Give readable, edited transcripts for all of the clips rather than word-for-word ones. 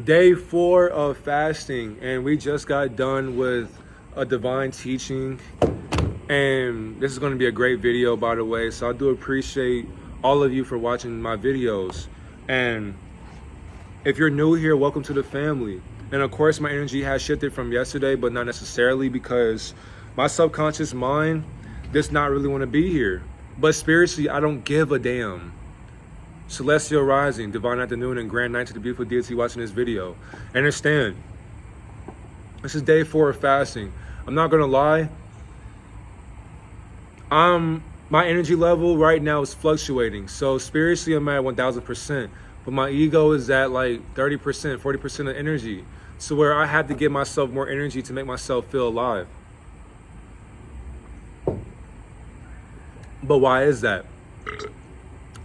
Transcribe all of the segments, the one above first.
Day 4 of fasting, and we just got done with a divine teaching, and this is going to be a great video, by the way. So I do appreciate all of you for watching my videos, and if you're new here, welcome to the family. And of course, my energy has shifted from yesterday, but not necessarily, because my subconscious mind does not really want to be here. But spiritually, I don't give a damn. Celestial rising, divine afternoon, and grand night to the beautiful deity watching this video. Understand, this is day 4 of fasting. I'm not gonna lie, my energy level right now is fluctuating. So spiritually, I'm at 1000%, but my ego is at like 30%, 40% of energy. So where I have to give myself more energy to make myself feel alive. But why is that?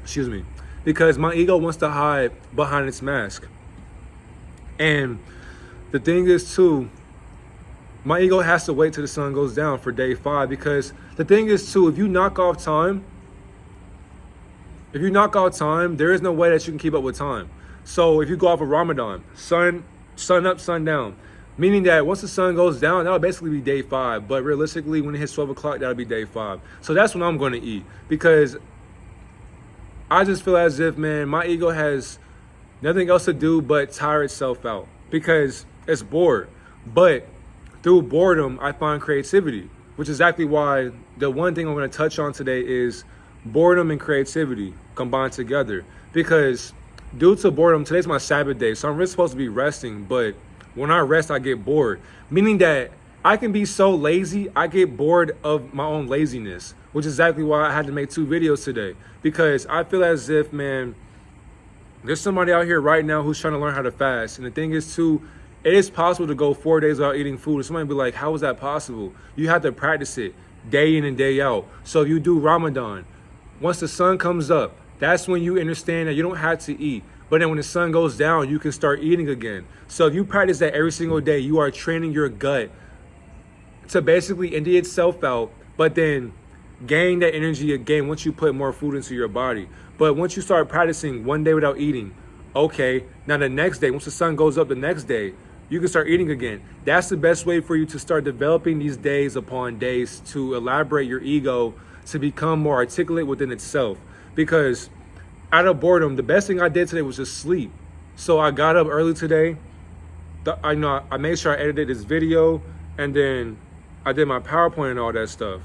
Excuse me. Because my ego wants to hide behind its mask. And the thing is too, my ego has to wait till the sun goes down for day 5. Because the thing is too, if you knock off time, there is no way that you can keep up with time. So if you go off of Ramadan, sun up, sun down, meaning that once the sun goes down, that'll basically be day 5. But realistically, when it hits 12 o'clock, that'll be day 5. So that's when I'm going to eat, because I just feel as if, man, my ego has nothing else to do but tire itself out, because it's bored. But through boredom, I find creativity, which is exactly why the one thing I'm going to touch on today is boredom and creativity combined together. Because due to boredom, today's my Sabbath day, so I'm really supposed to be resting, but when I rest, I get bored. Meaning that I can be so lazy, I get bored of my own laziness, which is exactly why I had to make 2 videos today. Because I feel as if, man, there's somebody out here right now who's trying to learn how to fast. And the thing is too, it is possible to go 4 days without eating food. And somebody be like, how is that possible? You have to practice it day in and day out. So if you do Ramadan, once the sun comes up, that's when you understand that you don't have to eat. But then when the sun goes down, you can start eating again. So if you practice that every single day, you are training your gut to basically empty itself out, but then gain that energy again once you put more food into your body. But once you start practicing 1 day without eating, okay, now the next day, once the sun goes up the next day, you can start eating again. That's the best way for you to start developing these days upon days to elaborate your ego to become more articulate within itself. Because out of boredom, the best thing I did today was just sleep. So I got up early today. I made sure I edited this video, and then I did my PowerPoint and all that stuff.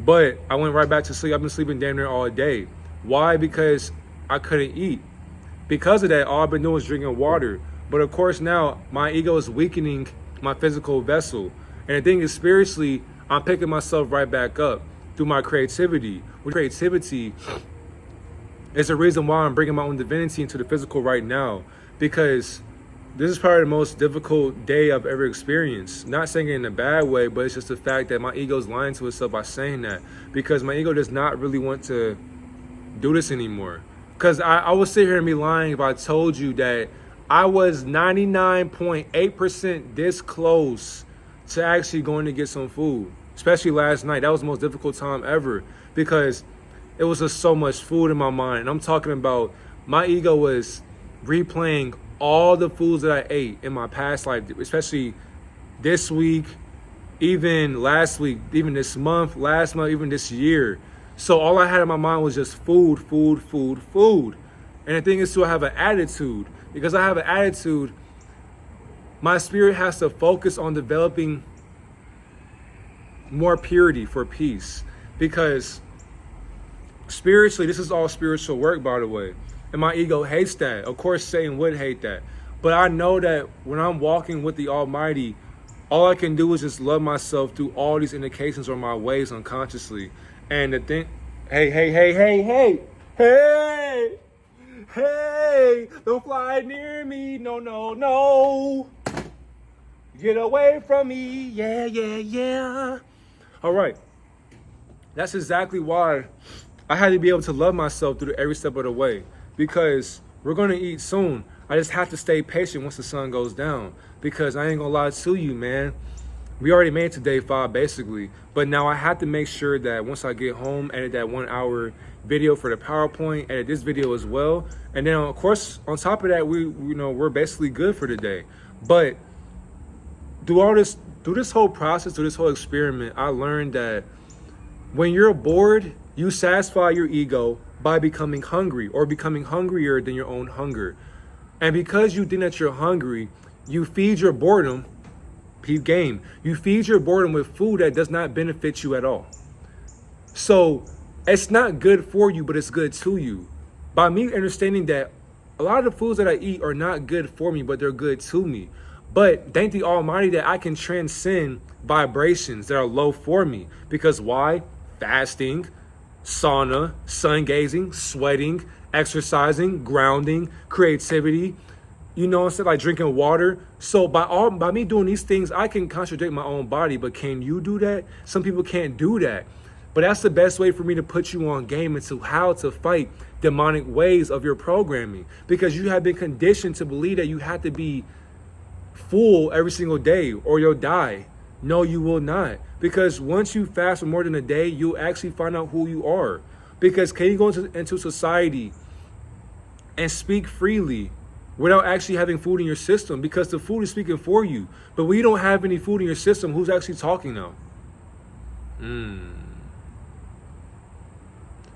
But I went right back to sleep. I've been sleeping damn near all day. Why? Because I couldn't eat. Because of that, all I've been doing is drinking water. But of course now, my ego is weakening my physical vessel. And the thing is, spiritually, I'm picking myself right back up through my creativity. Creativity is the reason why I'm bringing my own divinity into the physical right now. Because this is probably the most difficult day I've ever experienced. Not saying it in a bad way, but it's just the fact that my ego is lying to itself by saying that. Because my ego does not really want to do this anymore. Because I would sit here and be lying if I told you that I was 99.8% this close to actually going to get some food. Especially last night. That was the most difficult time ever. Because it was just so much food in my mind. And I'm talking about my ego was replaying all the foods that I ate in my past life, especially this week, even last week, even this month, last month, even this year. So all I had in my mind was just food, food, food, food. And the thing is too, I have an attitude. Because I have an attitude, my spirit has to focus on developing more purity for peace. Because spiritually, this is all spiritual work, by the way. And my ego hates that. Of course, Satan would hate that. But I know that when I'm walking with the Almighty, all I can do is just love myself through all these indications or my ways unconsciously. And the thing, hey, don't fly near me. No. Get away from me. Yeah. All right. That's exactly why I had to be able to love myself through every step of the way. Because we're going to eat soon. I just have to stay patient once the sun goes down. Because I ain't going to lie to you, man. We already made it to day 5 basically, but now I have to make sure that once I get home, edit that 1 hour video for the PowerPoint, edit this video as well, and then of course on top of that, we're basically good for the day. But through this whole process, through this whole experiment, I learned that when you're bored, you satisfy your ego by becoming hungry or becoming hungrier than your own hunger. And because you think that you're hungry, you feed your boredom. Peep game. You feed your boredom with food that does not benefit you at all. So it's not good for you, but it's good to you. By me understanding that a lot of the foods that I eat are not good for me, but they're good to me. But thank the Almighty that I can transcend vibrations that are low for me. Because why? Fasting, sauna, sun gazing, sweating, exercising, grounding, creativity, instead like drinking water. So by me doing these things, I can contradict my own body. But can you do that? Some people can't do that. But that's the best way for me to put you on game into how to fight demonic ways of your programming. Because you have been conditioned to believe that you have to be full every single day or you'll die. No, you will not. Because once you fast for more than a day, you'll actually find out who you are. Because can you go into society and speak freely without actually having food in your system? Because the food is speaking for you. But when you don't have any food in your system, who's actually talking now?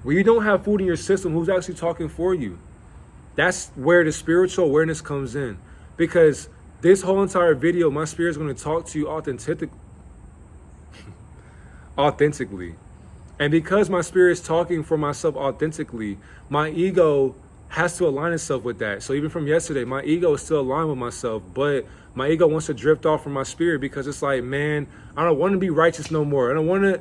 When you don't have food in your system, who's actually talking for you? That's where the spiritual awareness comes in. Because this whole entire video, my spirit is going to talk to you authentically. And because my spirit is talking for myself authentically, my ego has to align itself with that. So even from yesterday, my ego is still aligned with myself, but my ego wants to drift off from my spirit because it's like, man, I don't want to be righteous no more. I don't want to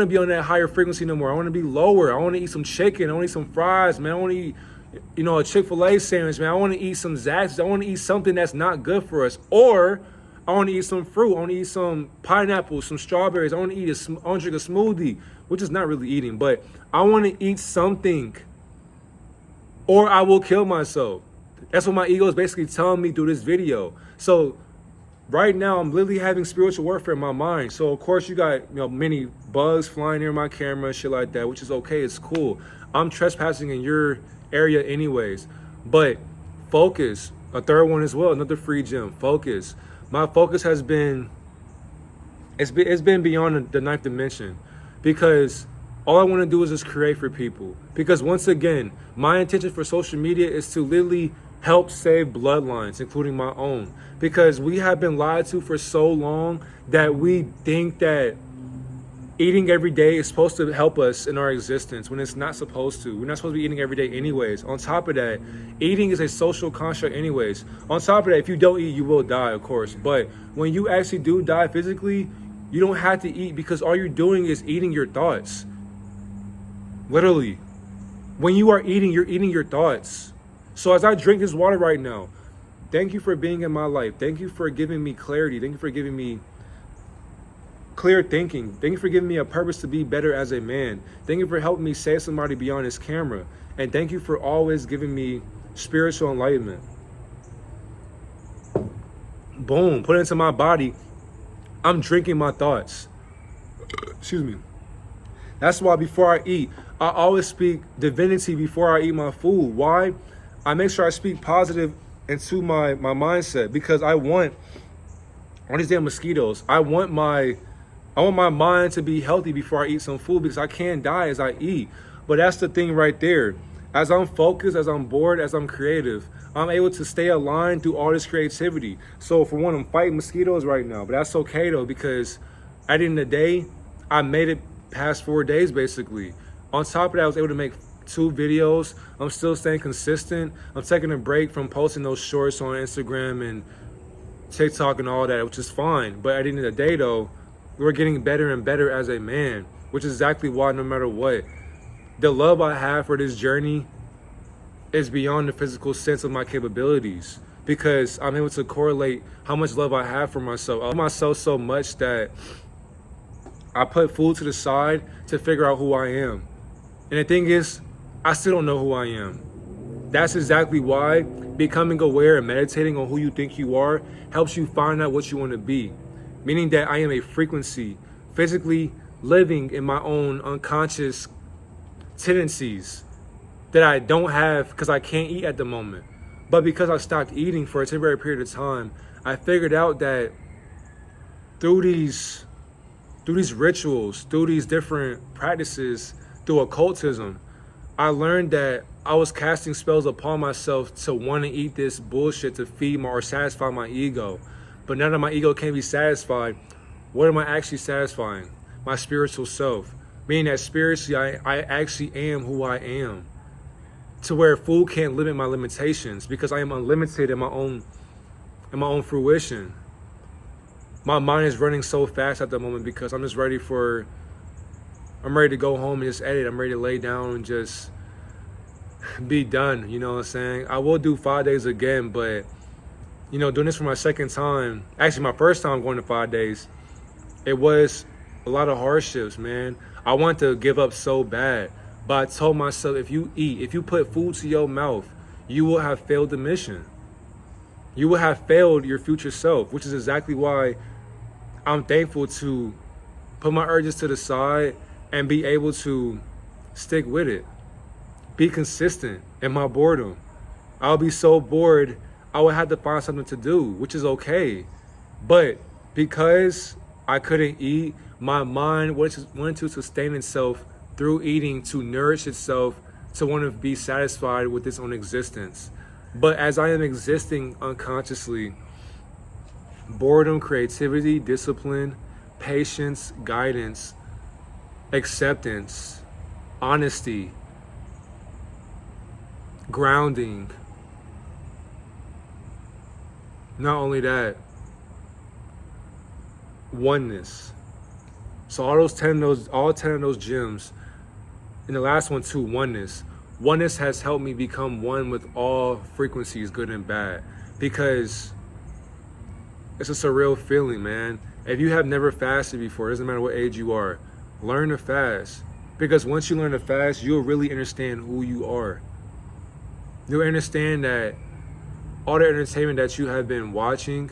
be on that higher frequency no more. I want to be lower. I want to eat some chicken. I want to eat some fries, man. I want to eat, a Chick-fil-A sandwich, man. I want to eat some Zaxby's. I want to eat something that's not good for us. Or I want to eat some fruit. I want to eat some pineapples, some strawberries. I want to drink a smoothie, which is not really eating, but I want to eat something or I will kill myself. That's what my ego is basically telling me through this video. So right now, I'm literally having spiritual warfare in my mind. So of course you got many bugs flying near my camera and shit like that, which is okay. It's cool. I'm trespassing in your area anyways. But focus. A third one as well. Another free gem. Focus. My focus has been. It's been beyond the 9th dimension, because all I want to do is just create for people. Because once again, my intention for social media is to literally help save bloodlines, including my own. Because we have been lied to for so long that we think that eating every day is supposed to help us in our existence when it's not supposed to. We're not supposed to be eating every day anyways. On top of that, eating is a social construct anyways. On top of that, if you don't eat, you will die, of course. But when you actually do die physically, you don't have to eat, because all you're doing is eating your thoughts. Literally. When you are eating, you're eating your thoughts. So as I drink this water right now, thank you for being in my life. Thank you for giving me clarity. Thank you for giving me clear thinking. Thank you for giving me a purpose to be better as a man. Thank you for helping me save somebody beyond this camera. And thank you for always giving me spiritual enlightenment. Boom. Put it into my body. I'm drinking my thoughts. Excuse me. That's why before I eat, I always speak divinity before I eat my food. Why? I make sure I speak positive into my mindset, because I want all these damn mosquitoes. I want my mind to be healthy before I eat some food, because I can die as I eat. But that's the thing right there. As I'm focused, as I'm bored, as I'm creative, I'm able to stay aligned through all this creativity. So for one, I'm fighting mosquitoes right now, but that's okay though, because at the end of the day, I made it past 4 days basically. On top of that, I was able to make 2 videos. I'm still staying consistent. I'm taking a break from posting those shorts on Instagram and TikTok and all that, which is fine. But at the end of the day though, we're getting better and better as a man, which is exactly why no matter what, the love I have for this journey is beyond the physical sense of my capabilities, because I'm able to correlate how much love I have for myself. I love myself so much that I put food to the side to figure out who I am. And the thing is, I still don't know who I am. That's exactly why becoming aware and meditating on who you think you are helps you find out what you want to be. meaning that I am a frequency, physically living in my own unconscious tendencies that I don't have because I can't eat at the moment. But because I stopped eating for a temporary period of time, I figured out that through these rituals, through these different practices, through occultism, I learned that I was casting spells upon myself to want to eat this bullshit to feed my or satisfy my ego. But now that my ego can't be satisfied, what am I actually satisfying? My spiritual self. Meaning that spiritually, I actually am who I am. To where food can't limit my limitations because I am unlimited in my own fruition. My mind is running so fast at the moment because I'm ready to go home and just edit. I'm ready to lay down and just be done, you know what I'm saying? I will do 5 days again, but doing this for my second time, actually my first time going to 5 days, it was a lot of hardships, man. I want to give up so bad, but I told myself, if you put food to your mouth, you will have failed the mission. You will have failed your future self, which is exactly why I'm thankful to put my urges to the side and be able to stick with it. Be consistent in my boredom. I'll be so bored, I would have to find something to do, which is okay. But because I couldn't eat, my mind wanted to sustain itself through eating, to nourish itself, to want to be satisfied with its own existence. But as I am existing unconsciously, boredom, creativity, discipline, patience, guidance, acceptance, honesty, grounding. Not only that, oneness. So all 10 of those gems, and the last one too, oneness. Oneness has helped me become one with all frequencies, good and bad, because it's a surreal feeling, man. If you have never fasted before, it doesn't matter what age you are, learn to fast. Because once you learn to fast, you'll really understand who you are. You'll understand that all the entertainment that you have been watching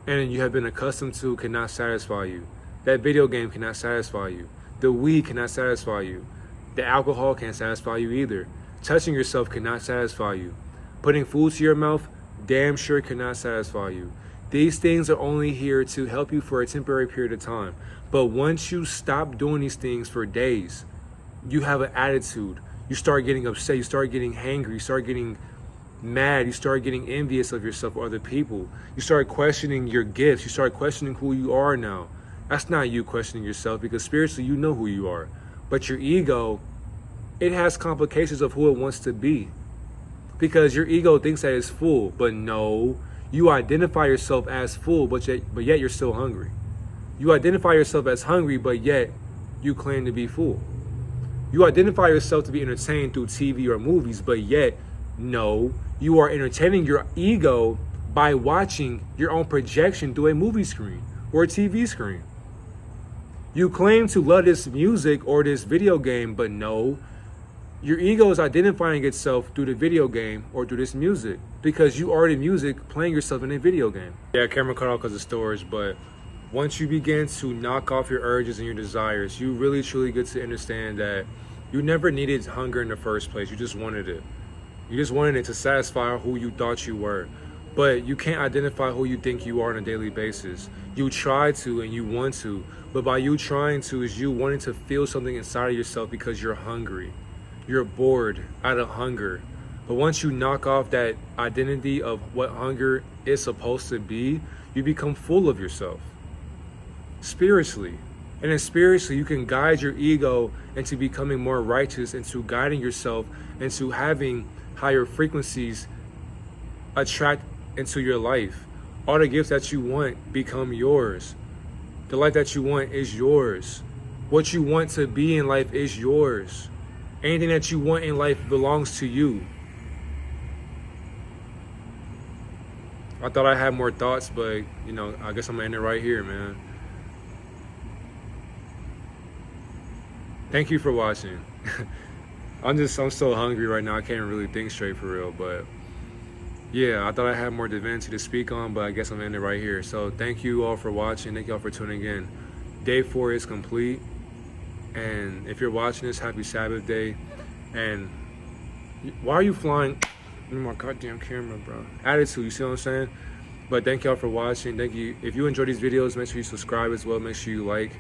and you have been accustomed to cannot satisfy you. That video game cannot satisfy you. The weed cannot satisfy you. The alcohol can't satisfy you either. Touching yourself cannot satisfy you. Putting food to your mouth damn sure cannot satisfy you. These things are only here to help you for a temporary period of time. But once you stop doing these things for days, you have an attitude. You start getting upset. You start getting hangry. You start getting mad. You start getting envious of yourself or other people. You start questioning your gifts. You start questioning who you are now. That's not you questioning yourself, because spiritually you know who you are. But your ego, it has complications of who it wants to be. Because your ego thinks that it's full, but no. You identify yourself as full, but yet you're still hungry. You identify yourself as hungry, but yet you claim to be full. You identify yourself to be entertained through TV or movies, but yet, no, you are entertaining your ego by watching your own projection through a movie screen or a TV screen. You claim to love this music or this video game, but no, your ego is identifying itself through the video game or through this music, because you are the music playing yourself in a video game. Yeah, camera cut off because of storage, but once you begin to knock off your urges and your desires, you really truly get to understand that you never needed hunger in the first place. You just wanted it. You just wanted it to satisfy who you thought you were. But you can't identify who you think you are on a daily basis. You try to and you want to, but by you trying to is you wanting to feel something inside of yourself because you're hungry. You're bored out of hunger. But once you knock off that identity of what hunger is supposed to be, you become full of yourself. Spiritually. And then spiritually, you can guide your ego into becoming more righteous, into guiding yourself, into having higher frequencies attract into your life. All the gifts that you want become yours. The life that you want is yours. What you want to be in life is yours. Anything that you want in life belongs to you. I thought I had more thoughts, but I guess I'm gonna end it right here, man. Thank you for watching. I'm so hungry right now. I can't really think straight for real, but yeah, I thought I had more divinity to speak on, but I guess I'm ending right here. So thank you all for watching. Thank you all for tuning in. Day 4 is complete. And if you're watching this, happy Sabbath day. And why are you flying in my goddamn camera, bro? Attitude, you see what I'm saying? But thank y'all for watching. Thank you. If you enjoy these videos, make sure you subscribe as well. Make sure you like.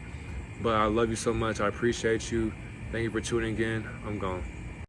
But I love you so much. I appreciate you. Thank you for tuning in. I'm gone.